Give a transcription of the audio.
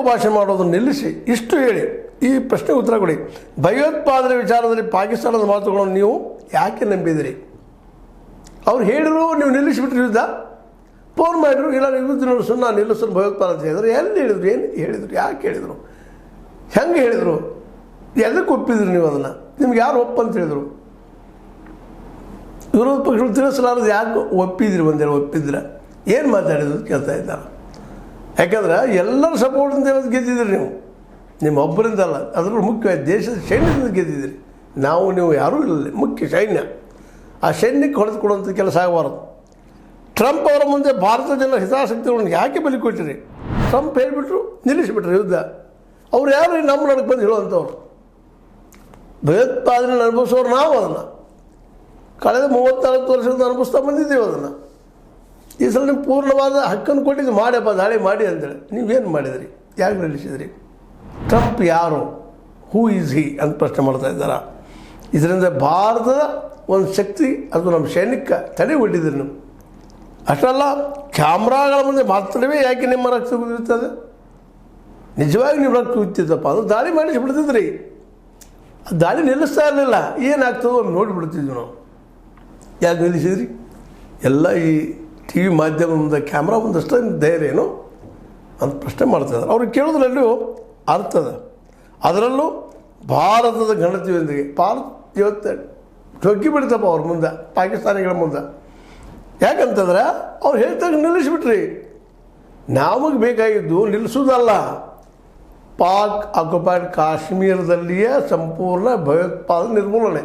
ಭಾಷೆ ಮಾಡೋದನ್ನು ನಿಲ್ಲಿಸಿ ಇಷ್ಟು ಹೇಳಿ ಈ ಪ್ರಶ್ನೆಗೆ ಉತ್ತರ ಕೊಡಿ. ಭಯೋತ್ಪಾದನೆ ವಿಚಾರದಲ್ಲಿ ಪಾಕಿಸ್ತಾನದ ಮಾತುಗಳನ್ನು ನೀವು ಯಾಕೆ ನಂಬಿದಿರಿ? ಅವ್ರು ಹೇಳಿದ್ರು ನೀವು ನಿಲ್ಲಿಸಿಬಿಟ್ರಿ ಯುದ್ಧ, ಫೋನ್ ಮಾಡಿದ್ರು ಇಲ್ಲ ಯುದ್ಧ ನಿಲ್ಲಿಸು, ನಾನು ನಿಲ್ಲಿಸಲು ಭಯೋತ್ಪಾದನೆ ಹೇಳಿದ್ರು. ಎಲ್ಲಿ ಹೇಳಿದ್ರು, ಏನು ಹೇಳಿದರು, ಯಾಕೆ ಹೇಳಿದರು, ಹೆಂಗೆ ಹೇಳಿದರು, ಎಲ್ಲಕ್ಕೆ ಒಪ್ಪಿದ್ರಿ ನೀವು ಅದನ್ನು? ನಿಮ್ಗೆ ಯಾರು ಒಪ್ಪಂತ ಹೇಳಿದರು? ವಿರೋಧ ಪಕ್ಷಗಳು ತಿಳಿಸಲಾರದು ಯಾಕೆ ಒಪ್ಪಿದ್ರಿ? ಒಂದೇಳು ಒಪ್ಪಿದ್ರೆ ಏನು ಮಾತಾಡಿದ್ರು ಕೇಳ್ತಾ ಇದ್ದಾರೆ. ಯಾಕಂದ್ರೆ ಎಲ್ಲರ ಸಪೋರ್ಟಿಂದ ಗೆದ್ದಿದ್ರಿ ನೀವು, ನಿಮ್ಮ ಒಬ್ಬರಿಂದಲ್ಲ, ಅದರಲ್ಲೂ ಮುಖ್ಯವಾಗಿ ದೇಶದ ಸೈನ್ಯದಿಂದ ಗೆದ್ದಿದ್ದೀರಿ. ನೀವು ಯಾರೂ ಇಲ್ಲ, ಮುಖ್ಯ ಸೈನ್ಯ. ಆ ಸೈನ್ಯಕ್ಕೆ ಹೊಡೆದುಕೊಡುವಂಥ ಕೆಲಸ ಆಗಬಾರ್ದು. ಟ್ರಂಪ್ ಅವರ ಮುಂದೆ ಭಾರತದ ಜನರ ಹಿತಾಸಕ್ತಿಗಳನ್ನು ಯಾಕೆ ಬಲಿ ಕೊಟ್ಟಿರಿ? ಟ್ರಂಪ್ ಹೇಳಿಬಿಟ್ರು, ನಿಲ್ಲಿಸಿಬಿಟ್ರು ಯುದ್ಧ. ಅವ್ರು ಯಾರು ನಮ್ಮ ನಡಕ್ಕೆ ಬಂದು ಹೇಳುವಂಥವ್ರು? ಭಯೋತ್ಪಾದನೆ ಅನುಭವಿಸೋರು ನಾವು ಅದನ್ನು ಕಳೆದ 34 ವರ್ಷದಿಂದ ಅನುಭವಿಸ್ತಾ ಬಂದಿದ್ದೀವಿ ಅದನ್ನು. ಈ ಸಲ ನೀವು ಪೂರ್ಣವಾದ ಹಕ್ಕನ್ನು ಕೊಟ್ಟಿದ್ದು ಮಾಡ್ಯಪ್ಪ ದಾಳಿ ಮಾಡಿ ಅಂತೇಳಿ. ನೀವೇನು ಮಾಡಿದಿರಿ? ಯಾಕೆ ನಿಲ್ಲಿಸಿದ್ರಿ? ಟ್ರಂಪ್ ಯಾರು, ಹೂ ಈಸ್ ಹಿ ಅಂತ ಪ್ರಶ್ನೆ ಮಾಡ್ತಾ ಇದ್ದಾರೆ. ಇದರಿಂದ ಭಾರತದ ಒಂದು ಶಕ್ತಿ ಅದು ನಮ್ಮ ಸೈನಿಕ ತಡೆ ಒಡ್ಡಿದ್ರಿ ನೀವು. ಅಷ್ಟಲ್ಲ, ಕ್ಯಾಮ್ರಾಗಳ ಮುಂದೆ ಮಾತ್ರವೇ ಯಾಕೆ ನಿಮ್ಮ ರಕ್ತ ಕುದಿರ್ತದೆ? ನಿಜವಾಗಿ ನೀವು ರಕ್ತ ಕುದಿತಿದ್ದಪ್ಪ ಅದು ದಾಳಿ ಮಾಡಿಸಿಬಿಡ್ತಿದ್ರಿ. ದಾಳಿ ನಿಲ್ಲಿಸ್ತಾ ಇರಲಿಲ್ಲ, ಏನಾಗ್ತದೋ ಅಂತ ನೋಡಿಬಿಡ್ತಿದ್ವಿ ನಾವು. ಯಾಕೆ ನಿಲ್ಲಿಸಿದ್ರಿ? ಎಲ್ಲ ಈ ಟಿ ವಿ ಮಾಧ್ಯಮ ಮುಂದೆ ಕ್ಯಾಮ್ರಾ ಮುಂದಷ್ಟು ಧೈರ್ಯ ಏನು ಅಂತ ಪ್ರಶ್ನೆ ಮಾಡ್ತಿದ್ದಾರೆ. ಅವ್ರಿಗೆ ಕೇಳೋದ್ರಲ್ಲೂ ಅರ್ಥದ. ಅದರಲ್ಲೂ ಭಾರತದ ಗಣತಿಯೊಂದಿಗೆ ಭಾರತ ಇವತ್ತು ಠೊಕ್ಕಿ ಬಿಡ್ತಪ್ಪ ಅವ್ರ ಮುಂದೆ, ಪಾಕಿಸ್ತಾನಿಗಳ ಮುಂದೆ. ಯಾಕಂತಂದ್ರೆ ಅವ್ರು ಹೇಳ್ತಾಗ ನಿಲ್ಲಿಸಿಬಿಟ್ರಿ. ನಮಗೆ ಬೇಕಾಗಿದ್ದು ನಿಲ್ಲಿಸೋದಲ್ಲ, ಪಾಕ್ ಆಕ್ಯುಪೈಡ್ ಕಾಶ್ಮೀರದಲ್ಲಿಯೇ ಸಂಪೂರ್ಣ ಭಯೋತ್ಪಾದನೆ ನಿರ್ಮೂಲನೆ.